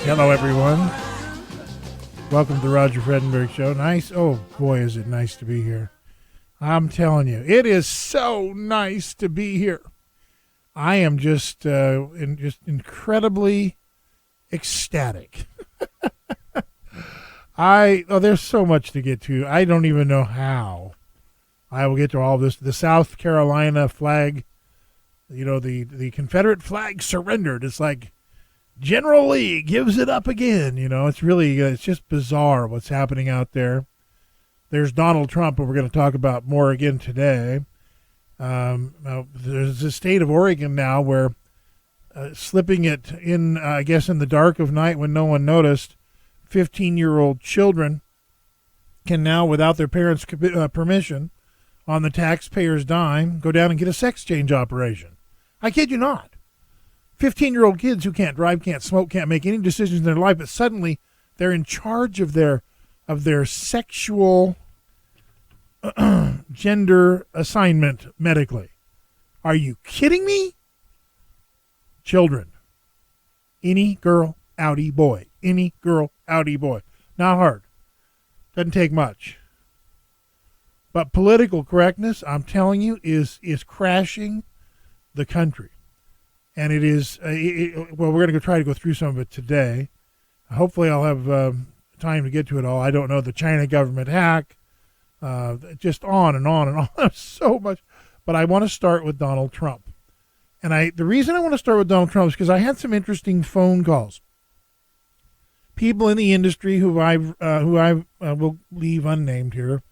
Hello, everyone. Welcome to the Roger Fredenberg Show. Nice. Oh, boy, is it nice to be here. I'm telling you, it is so nice to be here. I am just incredibly ecstatic. There's so much to get to. I don't even know how I will get to all this. The South Carolina flag, the Confederate flag surrendered. It's like General Lee gives it up again. It's just bizarre what's happening out there. There's Donald Trump, and we're going to talk about more again today. There's a state of Oregon now where slipping it in, I guess, in the dark of night when no one noticed, 15-year-old children can now, without their parents' permission, on the taxpayers' dime, go down and get a sex change operation. I kid you not. 15-year-old kids who can't drive, can't smoke, can't make any decisions in their life, but suddenly they're in charge of their sexual gender assignment medically. Are you kidding me? Children. Any girl, outie boy. Any girl, outie boy. Not hard. Doesn't take much. But political correctness, I'm telling you, is crashing the country. And it is, we're going to try to go through some of it today. Hopefully I'll have time to get to it all. I don't know, the China government hack, just on and on and on. So much. But I want to start with Donald Trump. And the reason I want to start with Donald Trump is because I had some interesting phone calls. People in the industry who I will leave unnamed here.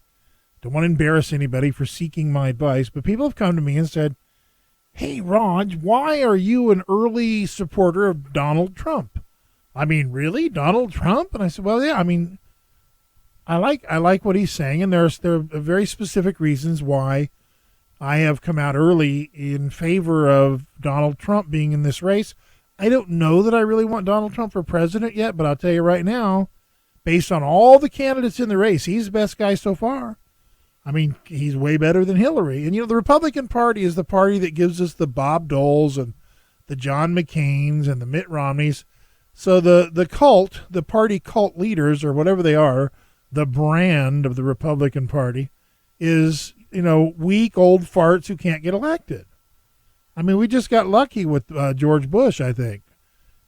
Don't want to embarrass anybody for seeking my advice, but people have come to me and said, "Hey, Raj, why are you an early supporter of Donald Trump?" I mean, really? Donald Trump? And I said, well, yeah, I mean, I like what he's saying, and there are very specific reasons why I have come out early in favor of Donald Trump being in this race. I don't know that I really want Donald Trump for president yet, but I'll tell you right now, based on all the candidates in the race, he's the best guy so far. I mean, he's way better than Hillary. And, the Republican Party is the party that gives us the Bob Doles and the John McCains and the Mitt Romneys. So the cult, the party cult leaders or whatever they are, the brand of the Republican Party is, weak old farts who can't get elected. I mean, we just got lucky with George Bush, I think.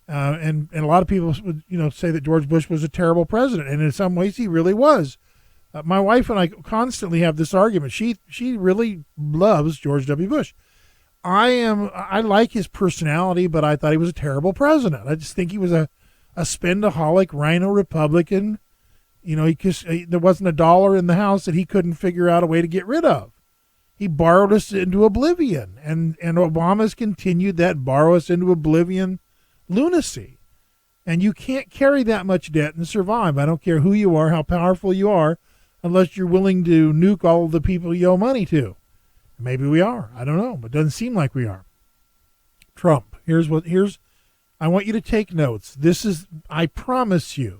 And a lot of people would, say that George Bush was a terrible president. And in some ways he really was. My wife and I constantly have this argument. She really loves George W. Bush. I like his personality, but I thought he was a terrible president. I just think he was a spendaholic RINO Republican. There wasn't a dollar in the House that he couldn't figure out a way to get rid of. He borrowed us into oblivion, and Obama's continued that borrow us into oblivion lunacy. And you can't carry that much debt and survive. I don't care who you are, how powerful you are, unless you're willing to nuke all of the people you owe money to. Maybe we are. I don't know, but it doesn't seem like we are. Trump. I want you to take notes. I promise you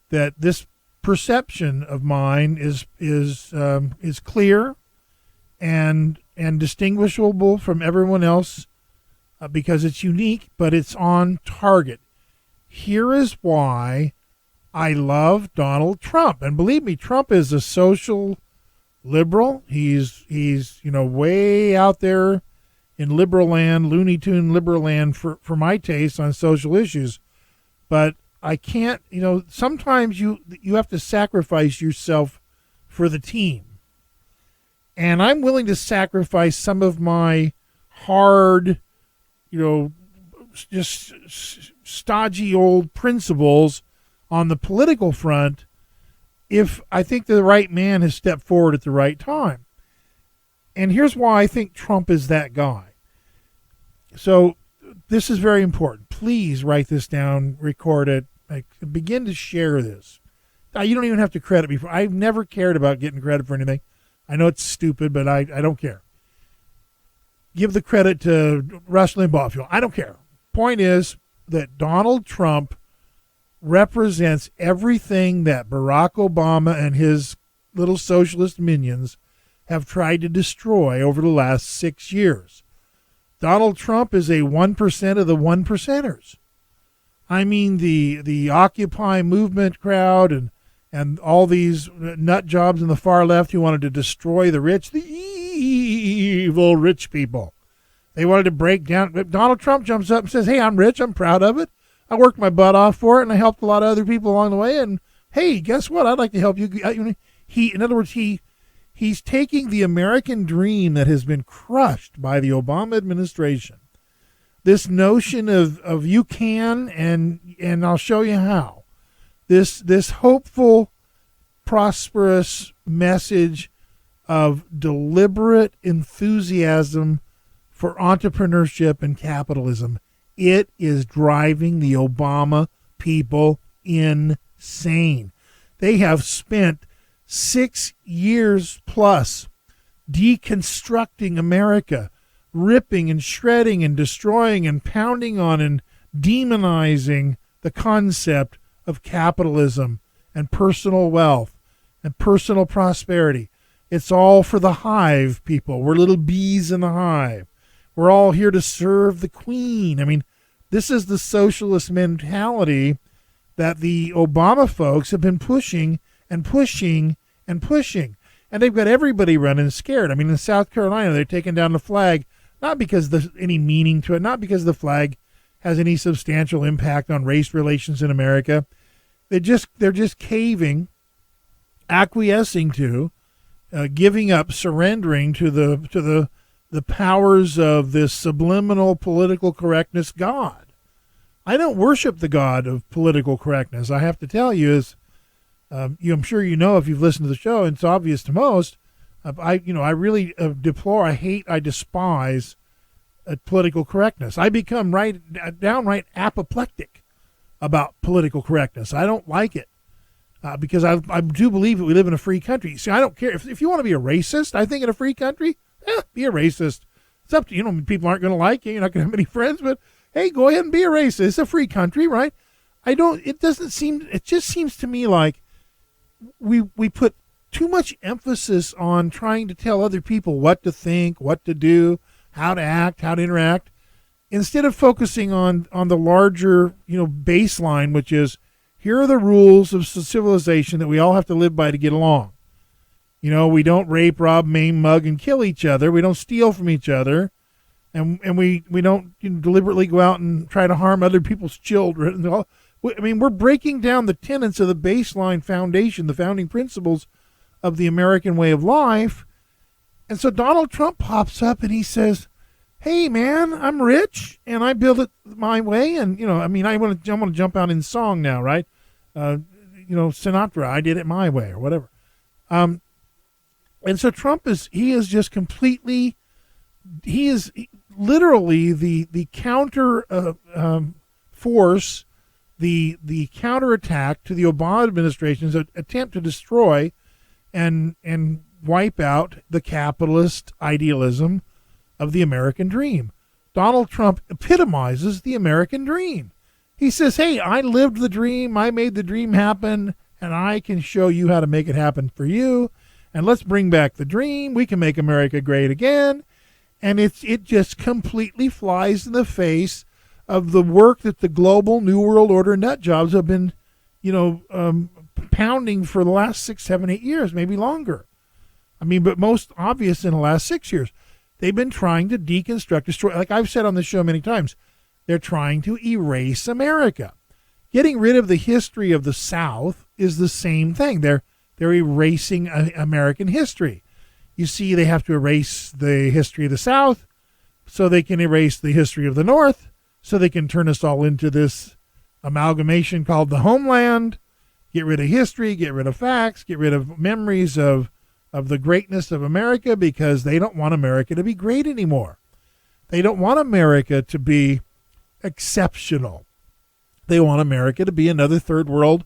that this perception of mine is clear and distinguishable from everyone else because it's unique, but it's on target. Here is why I love Donald Trump. And believe me, Trump is a social liberal. He's way out there in liberal land, Looney Tune liberal land for my taste on social issues. But I can't, sometimes you have to sacrifice yourself for the team. And I'm willing to sacrifice some of my hard, just stodgy old principles on the political front if I think the right man has stepped forward at the right time. And here's why I think Trump is that guy. So this is very important. Please write this down, record it, begin to share this. You don't even have to credit me for. I've never cared about getting credit for anything. I know it's stupid, but I don't care. Give the credit to Rush Limbaugh. I don't care. Point is that Donald Trump represents everything that Barack Obama and his little socialist minions have tried to destroy over the last 6 years. Donald Trump is a 1% of the 1%ers. I mean, the Occupy movement crowd and all these nut jobs in the far left who wanted to destroy the rich, the evil rich people. They wanted to break down. Donald Trump jumps up and says, hey, I'm rich. I'm proud of it. I worked my butt off for it, and I helped a lot of other people along the way. And, hey, guess what? I'd like to help you. In other words, he's taking the American dream that has been crushed by the Obama administration. This notion of you can, and I'll show you how. This hopeful, prosperous message of deliberate enthusiasm for entrepreneurship and capitalism. It is driving the Obama people insane. They have spent 6 years plus deconstructing America, ripping and shredding and destroying and pounding on and demonizing the concept of capitalism and personal wealth and personal prosperity. It's all for the hive, people. We're little bees in the hive. We're all here to serve the queen. I mean, this is the socialist mentality that the Obama folks have been pushing and pushing and pushing. And they've got everybody running scared. I mean, in South Carolina, they're taking down the flag, not because there's any meaning to it, not because the flag has any substantial impact on race relations in America. They're just caving, acquiescing to, giving up, surrendering to the powers of this subliminal political correctness God. I don't worship the God of political correctness. I have to tell you, as I'm sure you know if you've listened to the show, and it's obvious to most. I really deplore, I hate, I despise political correctness. I become downright apoplectic about political correctness. I don't like it because I do believe that we live in a free country. See, I don't care if you want to be a racist. I think in a free country, be a racist. It's up to you. People aren't going to like you. You're not going to have many friends, but hey, go ahead and be a racist. It's a free country, right? It just seems to me like we put too much emphasis on trying to tell other people what to think, what to do, how to act, how to interact, instead of focusing on the larger, baseline, which is here are the rules of civilization that we all have to live by to get along. We don't rape, rob, maim, mug, and kill each other. We don't steal from each other. And we don't deliberately go out and try to harm other people's children. We're breaking down the tenets of the baseline foundation, the founding principles of the American way of life. And so Donald Trump pops up and he says, hey, man, I'm rich and I build it my way. And, I want to jump out in song now, right? Sinatra, I did it my way or whatever. And so Trump is literally the counter force, the counterattack to the Obama administration's attempt to destroy and wipe out the capitalist idealism of the American dream. Donald Trump epitomizes the American dream. He says, hey, I lived the dream, I made the dream happen, and I can show you how to make it happen for you. And let's bring back the dream. We can make America great again. And it just completely flies in the face of the work that the global New World Order nut jobs have been, pounding for the last 6, 7, 8 years, maybe longer. But most obvious in the last 6 years. They've been trying to deconstruct, destroy, like I've said on this show many times, they're trying to erase America. Getting rid of the history of the South is the same thing. They're erasing American history. You see, they have to erase the history of the South so they can erase the history of the North, so they can turn us all into this amalgamation called the homeland, get rid of history, get rid of facts, get rid of memories of the greatness of America, because they don't want America to be great anymore. They don't want America to be exceptional. They want America to be another third world,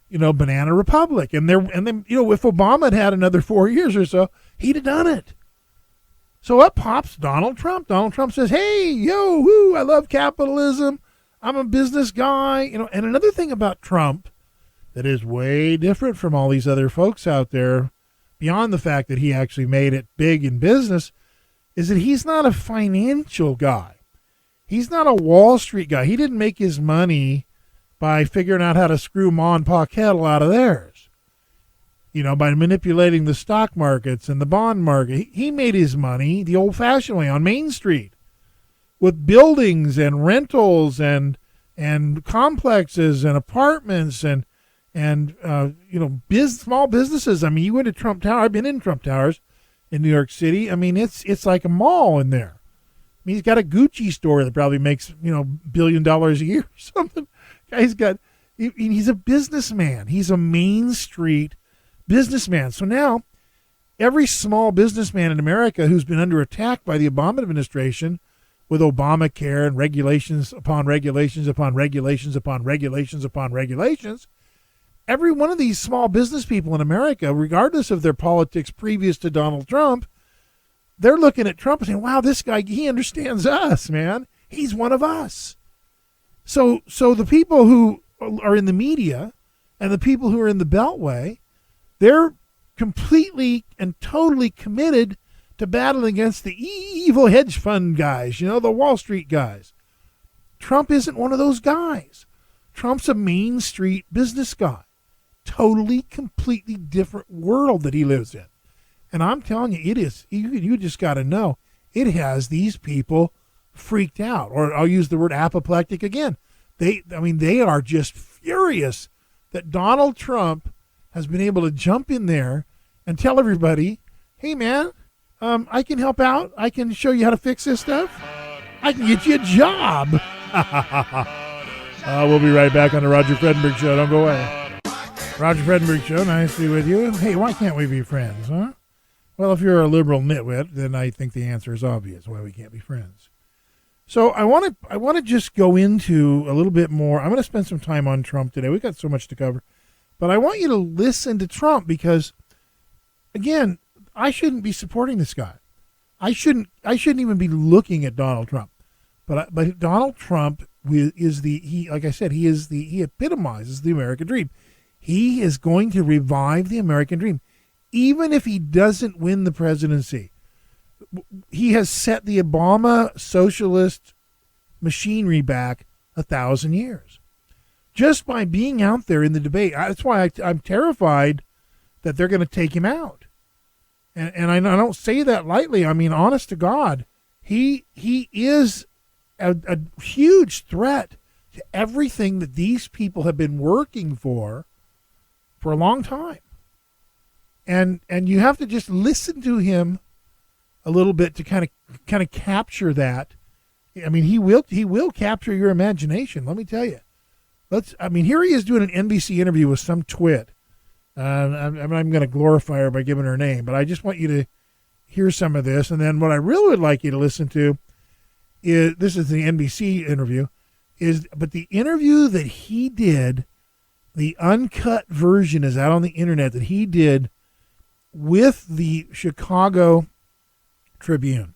banana republic. And then, if Obama had another 4 years or so, he'd have done it. So up pops Donald Trump. Donald Trump says, hey, yo, woo, I love capitalism. I'm a business guy. And another thing about Trump that is way different from all these other folks out there, beyond the fact that he actually made it big in business, is that he's not a financial guy. He's not a Wall Street guy. He didn't make his money by figuring out how to screw Ma and Pa Kettle out of theirs. You know, by manipulating the stock markets and the bond market. He made his money the old-fashioned way on Main Street with buildings and rentals and complexes and apartments and small businesses. I mean, you went to Trump Tower. I've been in Trump Towers in New York City. I mean, it's like a mall in there. I mean, he's got a Gucci store that probably makes, $1 billion a year or something. He's a businessman. He's a Main Street businessman. So now every small businessman in America who's been under attack by the Obama administration with Obamacare and regulations upon regulations upon regulations upon regulations upon regulations, every one of these small business people in America, regardless of their politics previous to Donald Trump, they're looking at Trump and saying, wow, this guy, he understands us, man. He's one of us. So the people who are in the media and the people who are in the Beltway, they're completely and totally committed to battling against the evil hedge fund guys, the Wall Street guys. Trump isn't one of those guys. Trump's a Main Street business guy. Totally, completely different world that he lives in. And I'm telling you, it is, you just got to know, it has these people freaked out. Or I'll use the word apoplectic again. They are just furious that Donald Trump has been able to jump in there and tell everybody, hey, man, I can help out. I can show you how to fix this stuff. I can get you a job. We'll be right back on the Roger Fredenberg Show. Don't go away. Roger Fredenberg Show, nice to be with you. Hey, why can't we be friends, huh? Well, if you're a liberal nitwit, then I think the answer is obvious why we can't be friends. So I want to just go into a little bit more. I'm going to spend some time on Trump today. We've got so much to cover. But I want you to listen to Trump because, again, I shouldn't be supporting this guy. I shouldn't even be looking at Donald Trump. But Donald Trump is he epitomizes the American dream. He is going to revive the American dream. Even if he doesn't win the presidency, he has set the Obama socialist machinery back 1,000 years. Just by being out there in the debate. That's why I'm terrified that they're going to take him out. And I don't say that lightly. I mean, honest to God, he is a huge threat to everything that these people have been working for a long time. And you have to just listen to him a little bit to kind of capture that. I mean, he will capture your imagination. Let me tell you. Here he is doing an NBC interview with some twit. I'm going to glorify her by giving her name, but I just want you to hear some of this. And then what I really would like you to listen to is, this is the NBC interview, but the interview that he did, the uncut version is out on the internet that he did with the Chicago Tribune.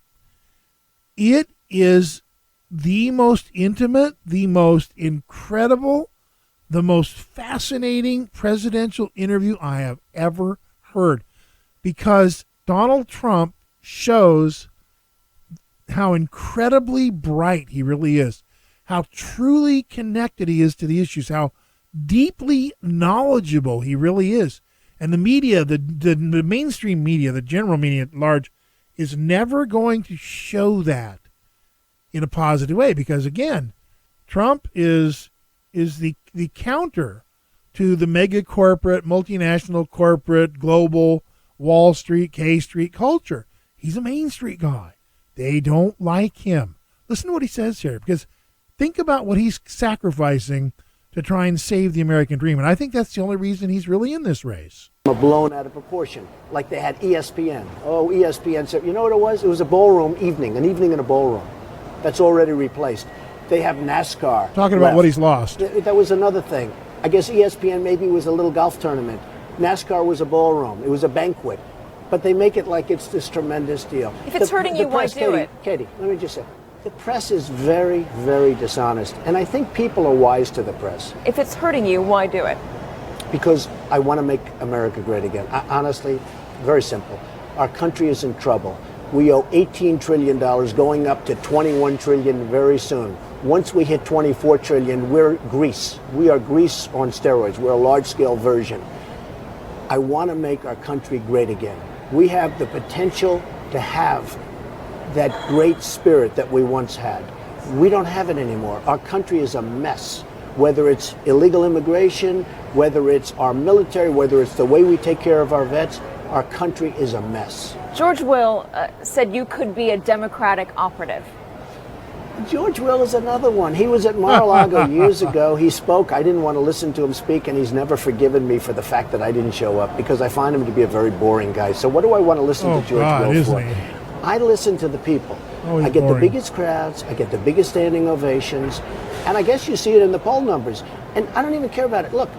It is the most intimate, the most incredible, the most fascinating presidential interview I have ever heard, because Donald Trump shows how incredibly bright he really is, how truly connected he is to the issues, how deeply knowledgeable he really is. And the media, the mainstream media, the general media at large, is never going to show that in a positive way, because again, Trump is the counter to the mega corporate, multinational corporate, global Wall Street, K Street culture. He's a Main Street guy. They don't like him. Listen to what he says here, because think about what he's sacrificing to try and save the American dream. And I think that's the only reason he's really in this race. Blown out of proportion, like they had ESPN. Oh, ESPN said, you know what it was? It was a ballroom evening, an evening in a ballroom. That's already replaced. They have NASCAR. Talking about what he's lost. That was another thing. I guess ESPN maybe was a little golf tournament. NASCAR was a ballroom. It was a banquet. But they make it like it's this tremendous deal. If it's hurting you, why do it? Katie, let me just say, the press is very, very dishonest. And I think people are wise to the press. If it's hurting you, why do it? Because I want to make America great again. Honestly, very simple. Our country is in trouble. We owe $18 trillion, going up to $21 trillion very soon. Once we hit $24 trillion, we're Greece. We are Greece on steroids. We're a large-scale version. I want to make our country great again. We have the potential to have that great spirit that we once had. We don't have it anymore. Our country is a mess. Whether it's illegal immigration, whether it's our military, whether it's the way we take care of our vets, our country is a mess. George Will said you could be a Democratic operative. George Will is another one. He was at Mar-a-Lago years ago. He spoke. I didn't want to listen to him speak, and he's never forgiven me for the fact that I didn't show up because I find him to be a very boring guy. So what do I want to listen to George Will for? I listen to the people. I get the biggest crowds. I get the biggest standing ovations. And I guess you see it in the poll numbers. And I don't even care about it. Look,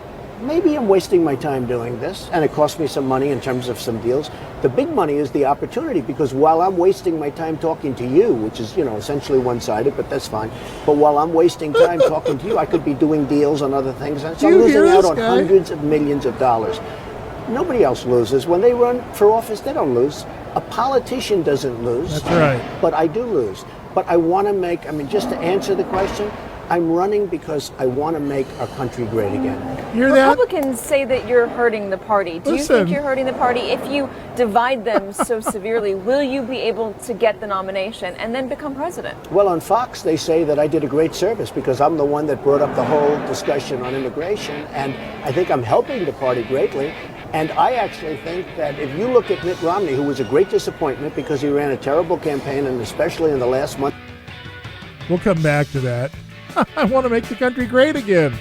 maybe I'm wasting my time doing this, and it costs me some money in terms of some deals. The big money is the opportunity, because while I'm wasting my time talking to you, which is, essentially one-sided, but that's fine. But while I'm wasting time talking to you, I could be doing deals on other things. And so I'm losing out on hundreds of millions of dollars. Nobody else loses. When they run for office, they don't lose. A politician doesn't lose. That's right. But I do lose. But I want to just to answer the question, I'm running because I want to make our country great again. Hear Republicans say that you're hurting the party. Do you think you're hurting the party? If you divide them so severely, will you be able to get the nomination and then become president? Well, on Fox, they say that I did a great service because I'm the one that brought up the whole discussion on immigration, and I think I'm helping the party greatly. And I actually think that if you look at Mitt Romney, who was a great disappointment because he ran a terrible campaign, and especially in the last month. We'll come back to that. I want to make the country great again.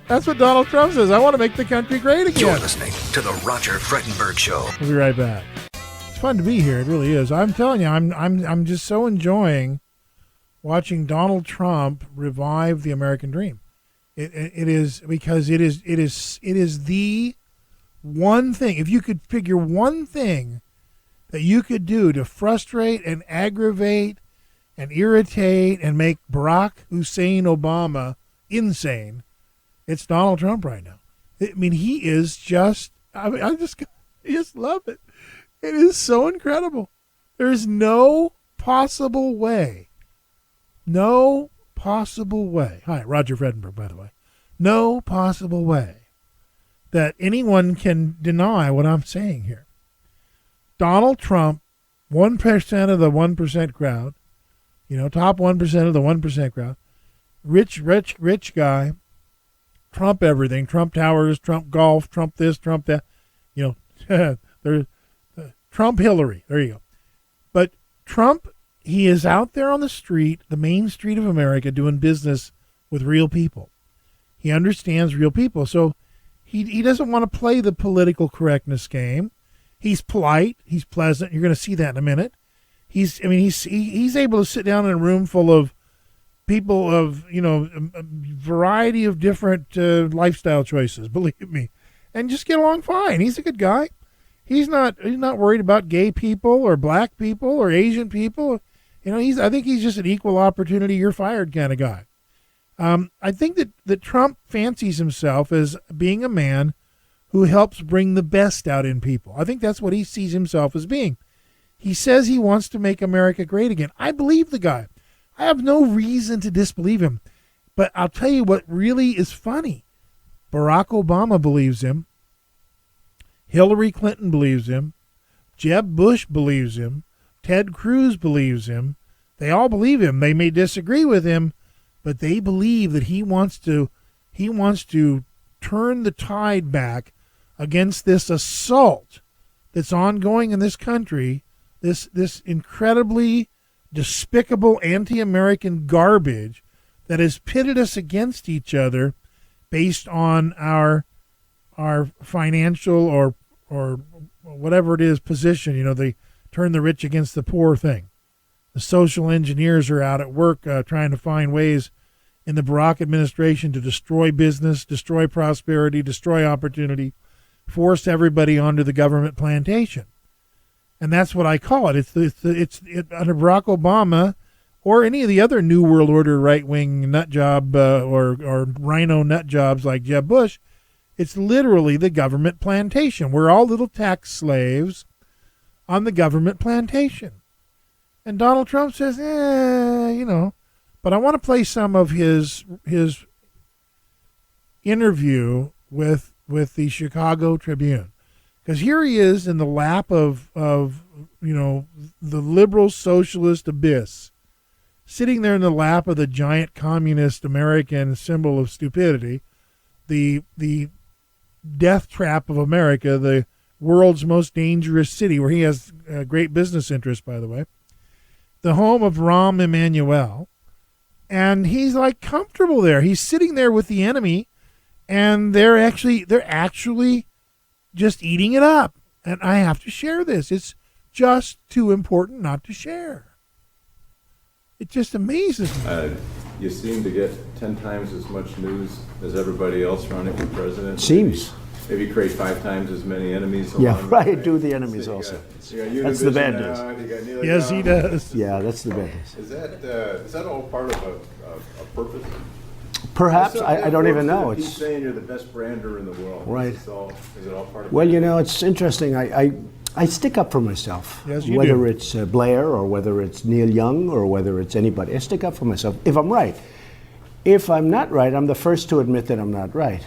That's what Donald Trump says. I want to make the country great again. You're listening to the Roger Frettenberg Show. We'll be right back. It's fun to be here. It really is. I'm telling you, I'm just so enjoying watching Donald Trump revive the American dream. It is because it is the one thing. If you could figure one thing that you could do to frustrate and aggravate and irritate and make Barack Hussein Obama insane, it's Donald Trump right now. I mean, he is just, I just love it. It is so incredible. There's no possible way. Hi, Roger Frettenberg, by the way. No possible way that anyone can deny what I'm saying here. Donald Trump, 1% of the 1% crowd, top 1% of the 1% crowd, rich guy, Trump everything, Trump towers, Trump golf, Trump this, Trump that, Trump Hillary, there you go. But Trump, he is out there on the street, the main street of America, doing business with real people. He understands real people. So he doesn't want to play the political correctness game. He's polite. He's pleasant. You're going to see that in a minute. He's able to sit down in a room full of people of, a variety of different lifestyle choices, believe me, and just get along fine. He's a good guy. He's not worried about gay people or black people or Asian people. I think he's just an equal opportunity, you're fired kind of guy. I think that Trump fancies himself as being a man who helps bring the best out in people. I think that's what he sees himself as being. He says he wants to make America great again. I believe the guy. I have no reason to disbelieve him. But I'll tell you what really is funny. Barack Obama believes him. Hillary Clinton believes him. Jeb Bush believes him. Ted Cruz believes him. They all believe him. They may disagree with him, but they believe that he wants to turn the tide back against this assault that's ongoing in this country, this incredibly despicable anti-American garbage that has pitted us against each other based on our financial or whatever it is position. They turn the rich against the poor thing. The social engineers are out at work trying to find ways in the Barack administration to destroy business, destroy prosperity, destroy opportunity, force everybody onto the government plantation. And that's what I call it. It's under Barack Obama or any of the other New World Order right-wing nut job or RINO nut jobs like Jeb Bush. It's literally the government plantation. We're all little tax slaves on the government plantation. And Donald Trump says, but I want to play some of his interview with the Chicago Tribune, because here he is in the lap of the liberal socialist abyss, sitting there in the lap of the giant communist American symbol of stupidity, the death trap of America, the world's most dangerous city, where he has a great business interest, by the way, the home of Rahm Emanuel. And he's like comfortable there. He's sitting there with the enemy, and they're actually just eating it up. And I have to share this. It's just too important not to share. It just amazes me. You seem to get 10 times as much news as everybody else running for president. Seems. Maybe create 5 times as many enemies. Yeah, right. Do the enemies also. That's the bad news. Yes, he does. Yeah, that's the bad news. Is that all part of a purpose? Perhaps. I don't even know. He's saying you're the best brander in the world. Right. Is it all part of Well, it's interesting. I stick up for myself. Yes, you whether do. it's Blair or whether it's Neil Young or whether it's anybody. I stick up for myself if I'm right. If I'm not right, I'm the first to admit that I'm not right.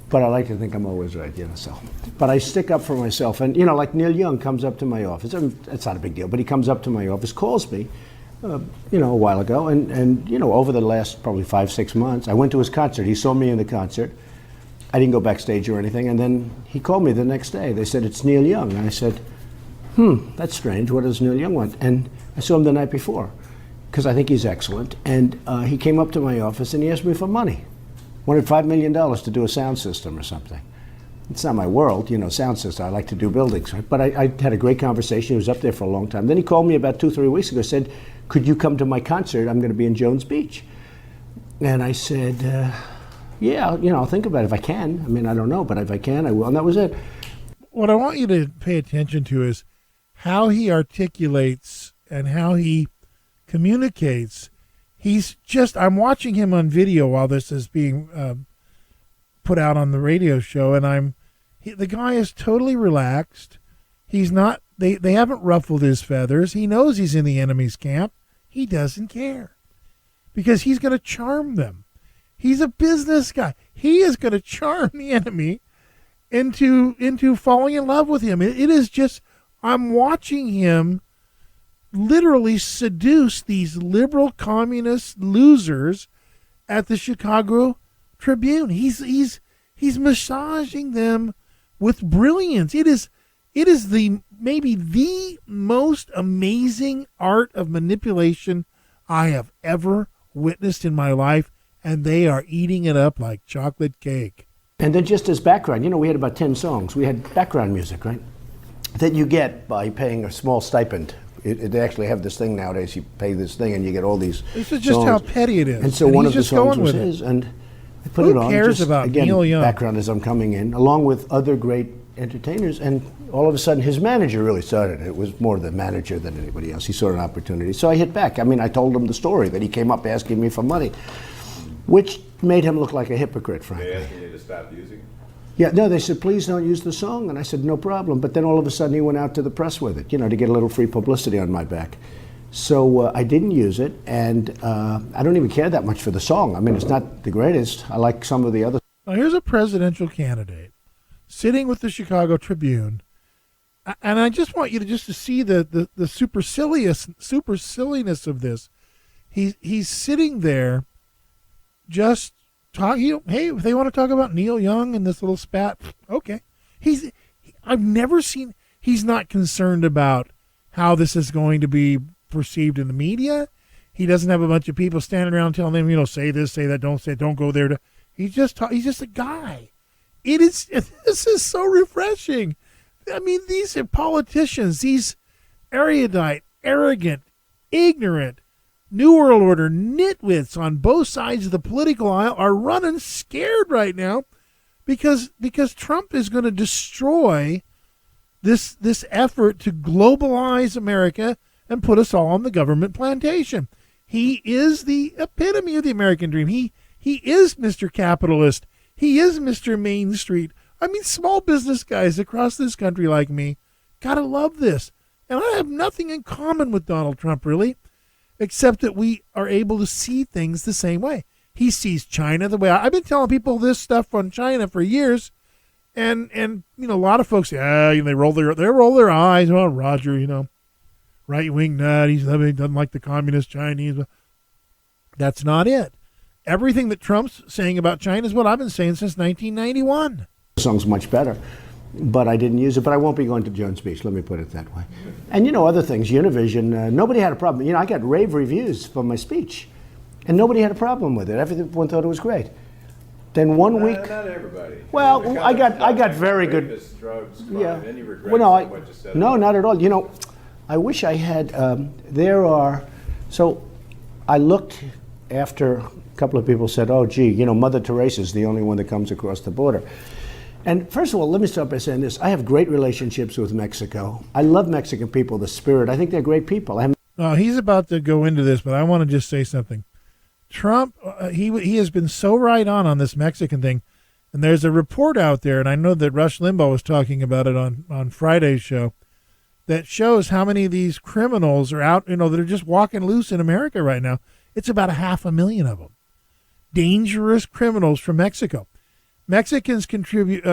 But I like to think I'm always right, so. But I stick up for myself. And, like Neil Young comes up to my office. It's not a big deal, but he comes up to my office, calls me, a while ago. And over the last probably 5-6 months, I went to his concert. He saw me in the concert. I didn't go backstage or anything. And then he called me the next day. They said, it's Neil Young. And I said, that's strange. What does Neil Young want? And I saw him the night before because I think he's excellent. And he came up to my office and he asked me for money. Wanted $5 million to do a sound system or something. It's not my world, sound system. I like to do buildings, right? But I had a great conversation. He was up there for a long time. Then he called me about 2-3 weeks ago, said, could you come to my concert? I'm going to be in Jones Beach. And I said, yeah, I'll think about it if I can. I mean, I don't know, but if I can, I will. And that was it. What I want you to pay attention to is how he articulates and how he communicates. I'm watching him on video while this is being put out on the radio show, and the guy is totally relaxed. He's not, they haven't ruffled his feathers. He knows he's in the enemy's camp. He doesn't care because he's going to charm them. He's a business guy. He is going to charm the enemy into falling in love with him. It is just, I'm watching him literally seduce these liberal communist losers at the Chicago Tribune. He's massaging them with brilliance. It is maybe the most amazing art of manipulation I have ever witnessed in my life, and they are eating it up like chocolate cake. And then just as background, we had about 10 songs. We had background music, right? That you get by paying a small stipend. They actually have this thing nowadays. You pay this thing and you get all these This is just songs. how petty it is. And so one of the just songs going was with his, it. and I put Who it on. cares just, about again, Neil Young? background as I'm coming in, along with other great entertainers. And all of a sudden, his manager really started it. It was more the manager than anybody else. He saw an opportunity. So I hit back. I mean, I told him the story that he came up asking me for money, which made him look like a hypocrite, frankly. They asking you to stop using it? Yeah, no, they said, please don't use the song. And I said, no problem. But then all of a sudden he went out to the press with it, to get a little free publicity on my back. So I didn't use it, and I don't even care that much for the song. I mean, it's not the greatest. I like some of the other. Now, here's a presidential candidate sitting with the Chicago Tribune, and I just want you to see the super silliness of this. He's sitting there just talking, hey, if they want to talk about Neil Young and this little spat, okay. I've never seen, he's not concerned about how this is going to be perceived in the media. He doesn't have a bunch of people standing around telling him, say this, say that, don't say, don't go there. He's just a guy. This is so refreshing. I mean, these are politicians, these erudite, arrogant, ignorant, New World Order nitwits on both sides of the political aisle are running scared right now because Trump is going to destroy this effort to globalize America and put us all on the government plantation. He is the epitome of the American dream. He is Mr. Capitalist. He is Mr. Main Street. I mean, small business guys across this country like me gotta love this. And I have nothing in common with Donald Trump, really, except that we are able to see things the same way. He sees China the way I've been telling people this stuff on China for years. And you know, a lot of folks, they roll their eyes. Well, Roger, you know, right-wing nut. He doesn't like the communist Chinese. That's not it. Everything that Trump's saying about China is what I've been saying since 1991. The song's much better, but I didn't use it. But I won't be going to Jones Beach, let me put it that way. And, you know, other things, Univision, nobody had a problem. You know, I got rave reviews for my speech, and nobody had a problem with it. Everyone thought it was great. Then one week... Not everybody. Well, I got very good... Rapists, drugs, crime, Yeah. any regrets Well, no, on what you said? no, not at all. You know, I wish I had... So I looked after a couple of people said, oh, gee, you know, Mother Teresa's the only one that comes across the border. And first of all, let me start by saying this. I have great relationships with Mexico. I love Mexican people, the spirit. I think they're great people. He's about to go into this, but I want to just say something. Trump, he has been so right on this Mexican thing. And there's a report out there, and I know that Rush Limbaugh was talking about it on Friday's show, that shows how many of these criminals are out, you know, that are just walking loose in America right now. It's about 500,000 of them. Dangerous criminals from Mexico. Mexicans commit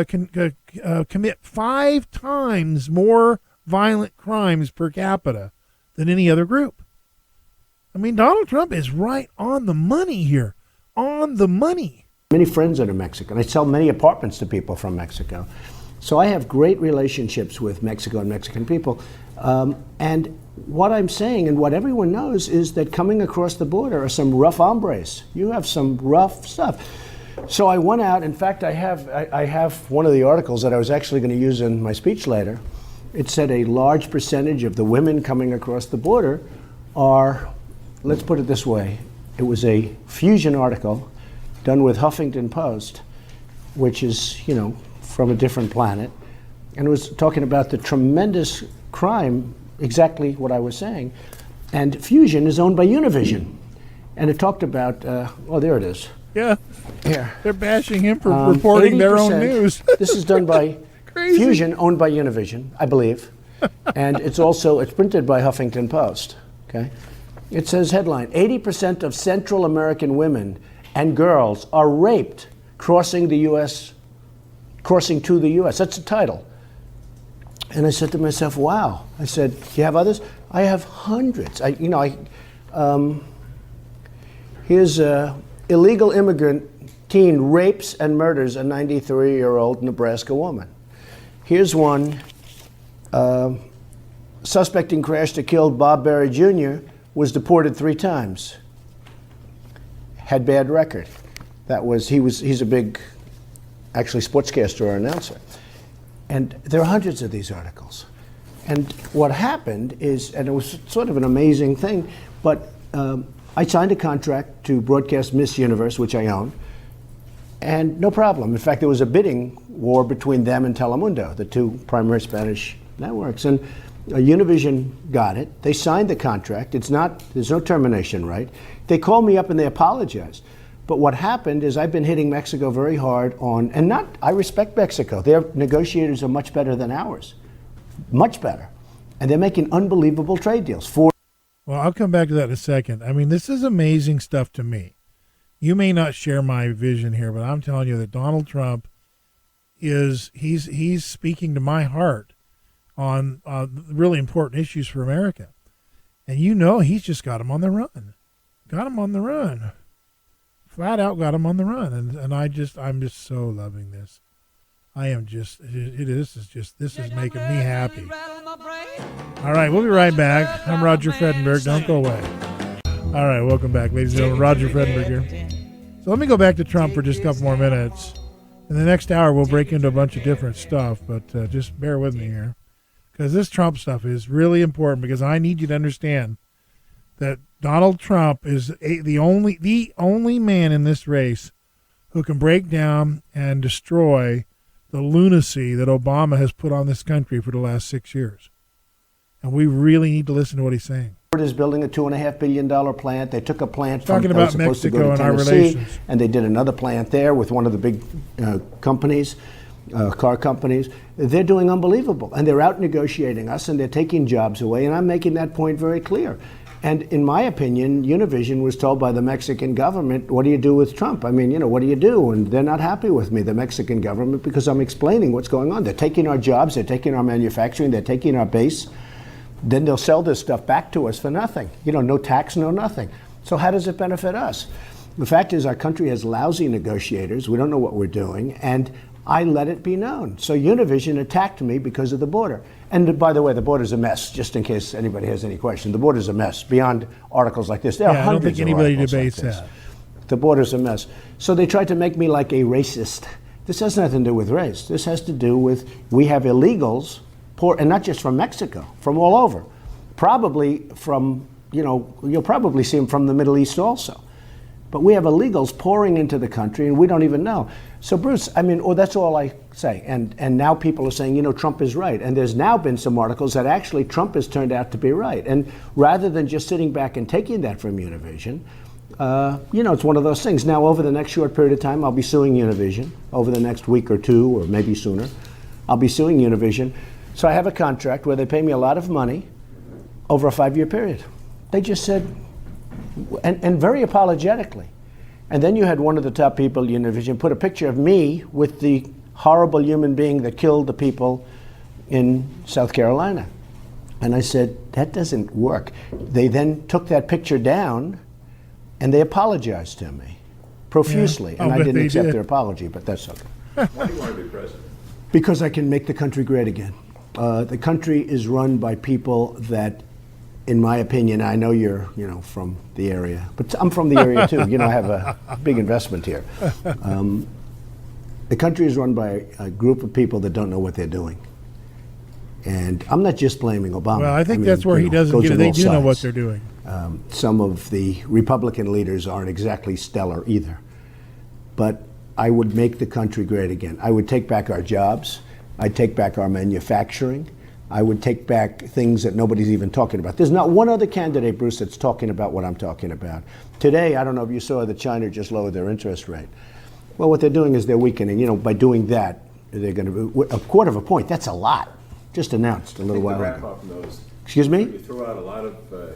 5 times more violent crimes per capita than any other group. I mean, Donald Trump is right on the money here. On the money. Many friends that are Mexican. I sell many apartments to people from Mexico. So I have great relationships with Mexico and Mexican people. And what I'm saying and what everyone knows is that coming across the border are some rough hombres. You have some rough stuff. So I went out. In fact, I have one of the articles that I was actually going to use in my speech later. It said a large percentage of the women coming across the border are, let's put it this way, it was a fusion article done with Huffington Post, which is, you know, from a different planet. And it was talking about the tremendous crime, exactly what I was saying. And Fusion is owned by Univision. And it talked about, there it is. Yeah. Here. They're bashing him for reporting their own news. This is done by Crazy. Fusion, owned by Univision, I believe. And it's printed by Huffington Post. Okay. It says headline, 80% of Central American women and girls are raped crossing to the U.S. That's the title. And I said to myself, wow. I said, you have others? I have hundreds. Here's illegal immigrant teen rapes and murders a 93-year-old Nebraska woman. Here's one, suspecting crash that killed Bob Berry Jr. was deported 3 times. Had bad record. He's a big, actually, sportscaster or announcer. And there are hundreds of these articles. And what happened is, and it was sort of an amazing thing, but I signed a contract to broadcast Miss Universe, which I own, and no problem. In fact, there was a bidding war between them and Telemundo, the 2 primary Spanish networks. And Univision got it. They signed the contract. There's no termination right. They called me up and they apologized. But what happened is I've been hitting Mexico very hard I respect Mexico. Their negotiators are much better than ours. Much better. And they're making unbelievable trade deals. Well, I'll come back to that in a second. I mean, this is amazing stuff to me. You may not share my vision here, but I'm telling you that Donald Trump he's speaking to my heart on really important issues for America. And you know, he's just got him on the run. Got him on the run. Flat out got him on the run. And I'm just so loving this. I am just, this is making me happy. All right, we'll be right back. I'm Roger Fredenberg. Don't go away. All right, welcome back, ladies and gentlemen. Roger Fredenberg here. So let me go back to Trump for just a couple more minutes. In the next hour, we'll break into a bunch of different stuff, but just bear with me here. Because this Trump stuff is really important, because I need you to understand that Donald Trump is the only man in this race who can break down and destroy the lunacy that Obama has put on this country for the last 6 years. And we really need to listen to what he's saying. Ford is building a $2.5 billion plant. They took a plant talking about Mexico and our relations, and they did another plant there with one of the big companies. car companies. They're doing unbelievable. And they're out negotiating us, and they're taking jobs away. And I'm making that point very clear. And in my opinion, Univision was told by the Mexican government, what do you do with Trump? I mean, what do you do? And they're not happy with me, the Mexican government, because I'm explaining what's going on. They're taking our jobs, they're taking our manufacturing, they're taking our base. Then they'll sell this stuff back to us for nothing. No tax, no nothing. So how does it benefit us? The fact is our country has lousy negotiators. We don't know what we're doing. And I let it be known. So Univision attacked me because of the border. And by the way, the border's a mess, just in case anybody has any question. The border's a mess. Beyond articles like this, there are hundreds of articles like this. I don't think anybody debates that. The border's a mess. So they tried to make me like a racist. This has nothing to do with race. This has to do with we have illegals, and not just from Mexico, from all over. Probably from, you'll probably see them from the Middle East also. But we have illegals pouring into the country, and we don't even know. So, Bruce, that's all I say. And now people are saying, Trump is right. And there's now been some articles that actually Trump has turned out to be right. And rather than just sitting back and taking that from Univision, it's one of those things. Now, over the next short period of time, I'll be suing Univision. Over the next week or two, or maybe sooner, I'll be suing Univision. So I have a contract where they pay me a lot of money over a 5-year period. They just said, and very apologetically. And then you had one of the top people, Univision, put a picture of me with the horrible human being that killed the people in South Carolina. And I said, that doesn't work. They then took that picture down and they apologized to me profusely. Yeah, and I didn't accept their apology, but that's okay. Why do you want to be president? Because I can make the country great again. The country is run by people that, in my opinion, I know you're, from the area, but I'm from the area too. I have a big investment here. The country is run by a group of people that don't know what they're doing. And I'm not just blaming Obama. Well, I think that's where he doesn't get it. They do know what they're doing. Some of the Republican leaders aren't exactly stellar either. But I would make the country great again. I would take back our jobs. I'd take back our manufacturing. I would take back things that nobody's even talking about. There's not one other candidate, Bruce, that's talking about what I'm talking about. Today, I don't know if you saw that China just lowered their interest rate. Well, what they're doing is they're weakening. By doing that, they're going to a quarter of a point. That's a lot. Just announced a little while ago. Excuse me? You throw out a lot of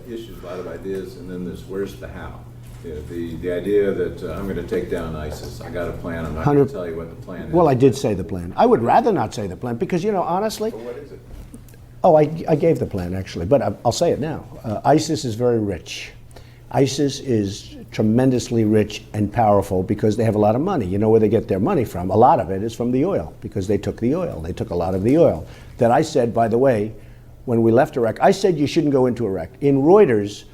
issues, a lot of ideas, and then there's where's the how. The idea that I'm going to take down ISIS. I got a plan. I'm not going to tell you what the plan is. Well, I did say the plan. I would rather not say the plan because, honestly. But what is it? Oh, I gave the plan, actually, but I'll say it now. ISIS is very rich. ISIS is tremendously rich and powerful because they have a lot of money. You know where they get their money from? A lot of it is from the oil because they took the oil. They took a lot of the oil. That I said, by the way, when we left Iraq, I said you shouldn't go into Iraq. In Reuters,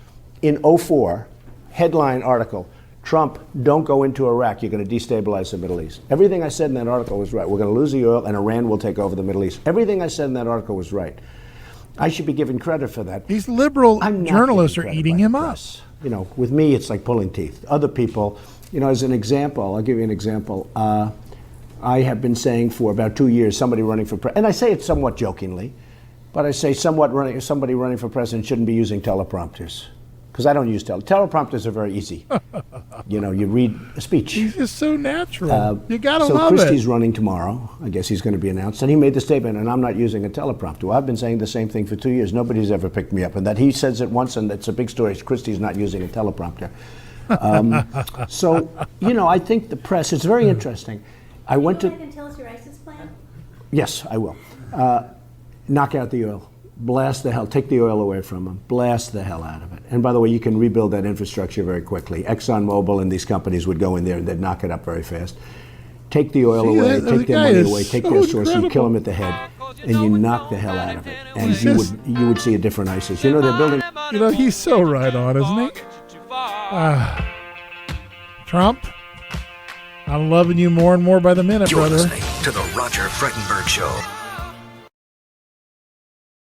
in 2004, headline article, Trump, don't go into Iraq. You're going to destabilize the Middle East. Everything I said in that article was right. We're going to lose the oil and Iran will take over the Middle East. Everything I said in that article was right. I should be given credit for that. These liberal journalists are eating him up. With me, it's like pulling teeth. Other people, as an example, I'll give you an example. I have been saying for about 2 years, somebody running for president, and I say it somewhat jokingly, but I say somebody running for president shouldn't be using teleprompters. Because I don't use teleprompters are very easy. You read a speech. He's just so natural. You gotta love it. So Christie's running tomorrow. I guess he's going to be announced. And he made the statement, and I'm not using a teleprompter. Well, I've been saying the same thing for 2 years. Nobody's ever picked me up. And that he says it once, and it's a big story. Christie's not using a teleprompter. I think the press, it's very interesting. I went to... Can you tell us your ISIS plan? Yes, I will. Knock out the oil. Blast the hell, take the oil away from them, blast the hell out of it. And by the way, you can rebuild that infrastructure very quickly. ExxonMobil and these companies would go in there and they'd knock it up very fast. Take the oil away, take their money away, take their source, you kill them at the head, and you knock the hell out of it. And you would see a different ISIS. They're building... he's so right on, isn't he? Trump, I'm loving you more and more by the minute, You're brother. listening to The Roger Frettenberg Show.